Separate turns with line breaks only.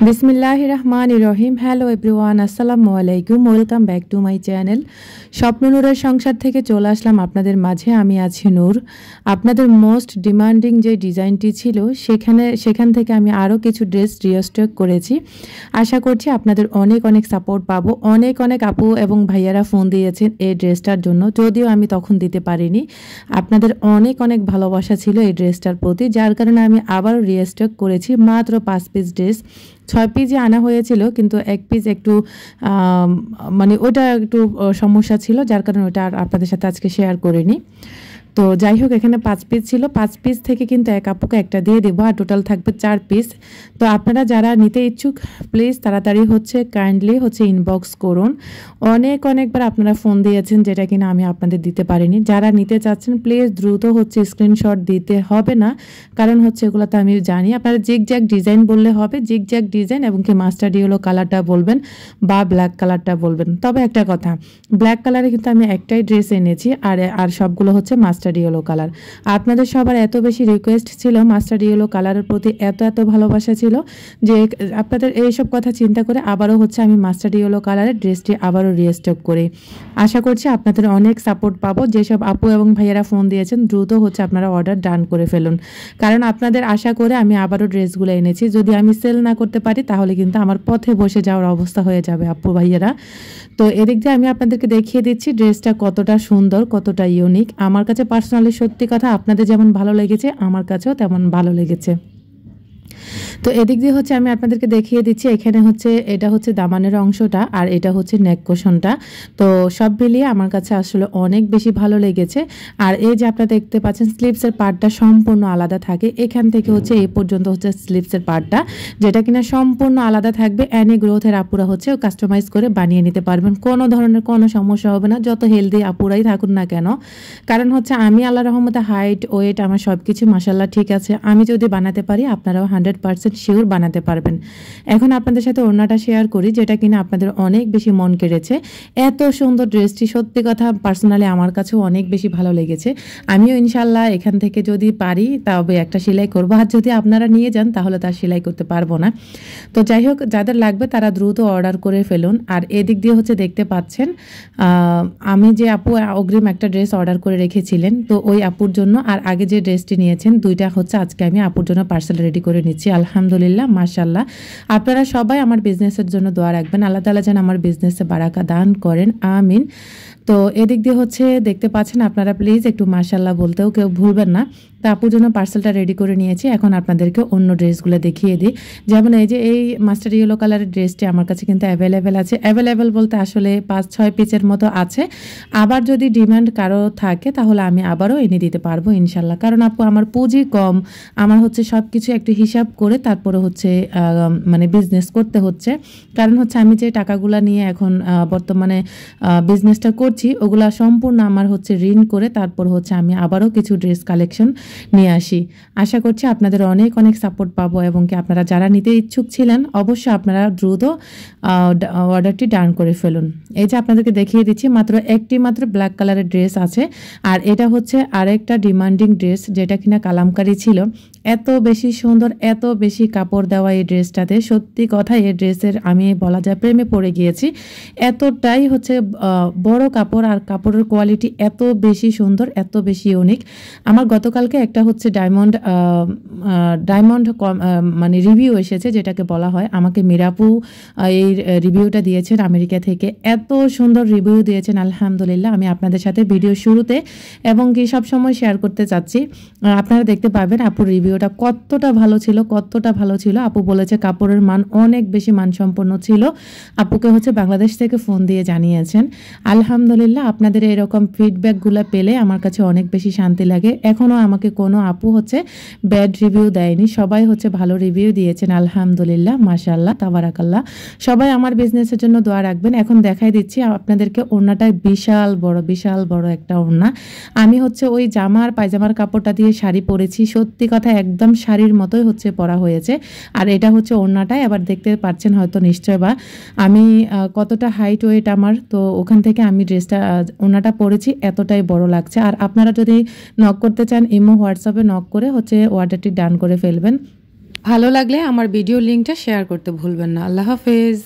বিসমিল্লাহির রহমানির রহিম। Hello everyone, আসসালামু আলাইকুম, welcome back to my channel. স্বপ্ন নূরের সংসার থেকে চলে আসলাম আপনাদের মাঝে। আমি আছি নূর। আপনাদের মোস্ট ডিমান্ডিং যে ডিজাইনটি ছিল সেখান থেকে আমি আরও কিছু ড্রেস রিস্টক করেছি। আশা করছি আপনাদের অনেক অনেক সাপোর্ট পাবো। অনেক অনেক আপু এবং ভাইয়ারা ফোন দিয়েছেন এই ড্রেসটার জন্য, যদিও আমি তখন দিতে পারিনি। আপনাদের অনেক অনেক ভালোবাসা ছিল এই ড্রেসটার প্রতি, যার কারণে আমি আবারও রিস্টক করেছি। মাত্র 5 পিস ড্রেস, 6 পিসই আনা হয়েছিল, কিন্তু 1 পিস একটু মানে ওটা একটু সমস্যা ছিল, যার কারণে ওটা আর আপনাদের সাথে আজকে শেয়ার করিনি। তো যাই হোক, এখানে 5 পিস ছিল। 5 পিস থেকে কিন্তু এক আপুকে একটা দিয়ে দেবো, আর টোটাল থাকবে 4 পিস। তো আপনারা যারা নিতে ইচ্ছুক প্লিজ তাড়াতাড়ি কাইন্ডলি ইনবক্স করুন। অনেকবার আপনারা ফোন দিয়েছেন, যেটা কিনা আমি আপনাদের দিতে পারিনি। যারা নিতে চাচ্ছেন প্লিজ দ্রুত স্ক্রিনশট দিতে হবে না, কারণ এগুলো তো আমি জানি। আপনারা জিগজ্যাগ ডিজাইন বললে হবে, জিগজ্যাগ ডিজাইন এবং কি মাস্টার্ড ইয়েলো কালারটা বলবেন বা ব্ল্যাক কালারটা বলবেন। তবে একটা কথা, ব্ল্যাক কালারে কিন্তু আমি একটাই ড্রেস এনেছি, আর সবগুলো মাস্টার্ড ইয়েলো কালার। আপনাদের সবার এত বেশি রিকোয়েস্ট ছিল মাস্টার্ড ইয়েলো কালারের প্রতি, এত ভালোবাসা ছিল যে আপনাদের এইসব কথা চিন্তা করে আবারও আমি মাস্টার্ড ইয়েলো কালারের ড্রেসটি আবারও রিস্টক করি। আশা করছি আপনাদের অনেক সাপোর্ট পাবো। যেসব আপু এবং ভাইয়ারা ফোন দিয়েছেন দ্রুত আপনারা অর্ডার ডান করে ফেলুন, কারণ আপনাদের আশা করে আমি আবারও ড্রেসগুলো এনেছি। যদি আমি সেল না করতে পারি তাহলে কিন্তু আমার পথে বসে যাওয়ার অবস্থা হয়ে যাবে আপু ভাইয়ারা। তো এদিক দিয়ে আমি আপনাদেরকে দেখিয়ে দিচ্ছি ড্রেসটা কতটা সুন্দর, কতটা ইউনিক। আমার কাছে পার্সোনালি সত্যি কথা আপনাদের যেমন ভালো লেগেছে আমার কাছেও তেমন ভালো লেগেছে। তো এদিক দিয়ে আমি আপনাদেরকে দেখিয়ে দিচ্ছি। এখানে এটা দামানের অংশটা, আর এটা নেক কোশনটা। তো সব মিলিয়ে আমার কাছে আসলে অনেক বেশি ভালো লেগেছে। আর এই যে আপনারা দেখতে পাচ্ছেন স্লিভসের পার্টটা সম্পূর্ণ আলাদা থাকে। এখান থেকে এই পর্যন্ত স্লিভসের পার্টটা, যেটা কিনা সম্পূর্ণ আলাদা থাকবে। অ্যানি গ্রোথের আপুরা কাস্টমাইজ করে বানিয়ে নিতে পারবেন, কোনো ধরনের কোনো সমস্যা হবে না, যত হেলদি আপুরাই থাকুন না কেন। কারণ আমি আল্লাহর রহমতে হাইট ওয়েট আমার সব কিছু মাশাআল্লাহ ঠিক আছে। আমি যদি বানাতে পারি আপনারাও 100% শিওর বানাতে পারবেন। এখন আপনাদের সাথে ওড়নাটা শেয়ার করি, যেটা কিনা আপনাদের অনেক বেশি মন কেড়েছে। এত সুন্দর ড্রেসটি সত্যি কথা পার্সোনালি আমার কাছেও অনেক বেশি ভালো লেগেছে। আমিও ইনশাল্লাহ এখান থেকে যদি পারি তবে একটা সেলাই করবো, আর যদি আপনারা নিয়ে যান তাহলে তার সেলাই করতে পারবো না। তো যাই হোক, যাদের লাগবে তারা দ্রুত অর্ডার করে ফেলুন। আর এদিক দিয়ে দেখতে পাচ্ছেন আমি যে আপু অগ্রিম একটা ড্রেস অর্ডার করে রেখেছিলেন, তো ওই আপুর জন্য আর আগে যে ড্রেসটি নিয়েছেন দুইটা আজকে আমি আপুর জন্য পার্সেল রেডি করে নিচ্ছি। আলহামদুলিল্লাহ, মাশাআল্লাহ। আপনারা সবাই আমার বিজনেসের জন্য দোয়া রাখবেন, আল্লাহ তাআলা যেন আমার বিজনেসে বারাকা দান করেন, আমিন। তো এদিক দিয়ে দেখতে পাচ্ছেন আপনারা প্লিজ একটু মাশাআল্লাহ বলতেও কেউ ভুলবেন না। তো আপুর জন্য পার্সেলটা রেডি করে নিয়েছি। এখন আপনাদেরকে অন্য ড্রেসগুলো দেখিয়ে দিই। যেমন এই যে এই মাস্টার ইয়েলো কালারের ড্রেসটি আমার কাছে কিন্তু অ্যাভেলেবেল আছে। অ্যাভেলেবেল বলতে আসলে 5-6 পিসের মতো আছে। আবার যদি ডিমান্ড কারো থাকে তাহলে আমি আবারও এনে দিতে পারবো ইনশাল্লাহ। কারণ আপু আমার পুঁজি কম, আমার সব কিছু একটু হিসাব করে তারপরে মানে বিজনেস করতে হচ্ছে। কারণ আমি যে টাকাগুলো নিয়ে এখন বর্তমানে বিজনেসটা করছি ওগুলা সম্পূর্ণ আমার ঋণ করে তারপর আমি আবারও কিছু ড্রেস কালেকশন নিয়ে আসি। আশা করছি আপনাদের অনেক অনেক সাপোর্ট পাবো, এবং কি আপনারা যারা নিতে ইচ্ছুক ছিলেন অবশ্যই আপনারা দ্রুত অর্ডারটি ডান করে ফেলুন। এই যে আপনাদেরকে দেখিয়ে দিচ্ছি মাত্র ব্ল্যাক কালারের ড্রেস আছে, আর এটা আরেকটা ডিমান্ডিং ড্রেস, যেটা কিনা কালামকারী ছিল। এত বেশি সুন্দর, এত বেশি কাপড় দেওয়া এই ড্রেসটাতে, সত্যি কথা এই ড্রেসের আমি বলা যায় প্রেমে পড়ে গিয়েছি। এতটাই বড় কাপড়, আর কাপড়ের কোয়ালিটি এত বেশি সুন্দর, এত বেশি ইউনিক। আমার গতকালকে একটা ডায়মন্ড মানে রিভিউ এসেছে, যেটাকে বলা হয়, আমাকে মিরাপু এই রিভিউটা দিয়েছেন আমেরিকা থেকে। এত সুন্দর রিভিউ দিয়েছেন, আলহামদুলিল্লাহ। আমি আপনাদের সাথে ভিডিও শুরুতে এবং কি সব সময় শেয়ার করতে চাচ্ছি। আপনারা দেখতে পাবেন আপুর রিভিউটা কতটা ভালো ছিল। আপু বলেছে কাপড়ের মান অনেক বেশি মানসম্পন্ন ছিল। আপুকে বাংলাদেশ থেকে ফোন দিয়ে জানিয়েছেন। আলহামদুলিল্লাহ, আপনাদের এরকম ফিডব্যাকগুলো পেলে আমার কাছে অনেক বেশি শান্তি লাগে। এখনও আমাকে কোনো আপু ব্যাড রিভিউ দেয়নি, সবাই ভালো রিভিউ দিয়েছেন। আলহামদুলিল্লাহ, মাশাআল্লাহ, তাবারাকাল্লাহ। সবাই আমার বিজনেসের জন্য দোয়া রাখবেন। এখন দেখাই দিচ্ছি আপনাদেরকে ওড়নাটায় বিশাল বড় একটা ওড়না। আমি ওই জামার পায়জামার কাপড়টা দিয়ে শাড়ি পরেছি, সত্যি কথা একদম শাড়ির মতোই পরা হয়েছে। আর এটা ওড়নাটায় আবার দেখতে পাচ্ছেন হয়তো নিশ্চয় বা আমি কতটা হাইট ওয়েট আমার, তো ওখান থেকে আমি ওড়নাটা পরেছি, এতটাই বড় লাগছে। আর আপনারা যদি নক করতে চান ইমো হোয়াটসঅ্যাপে নক করে অর্ডারটি ডান করে ফেলবেন। ভালো লাগলে আমার ভিডিও লিঙ্কটা শেয়ার করতে ভুলবেন না। আল্লাহ হাফেজ।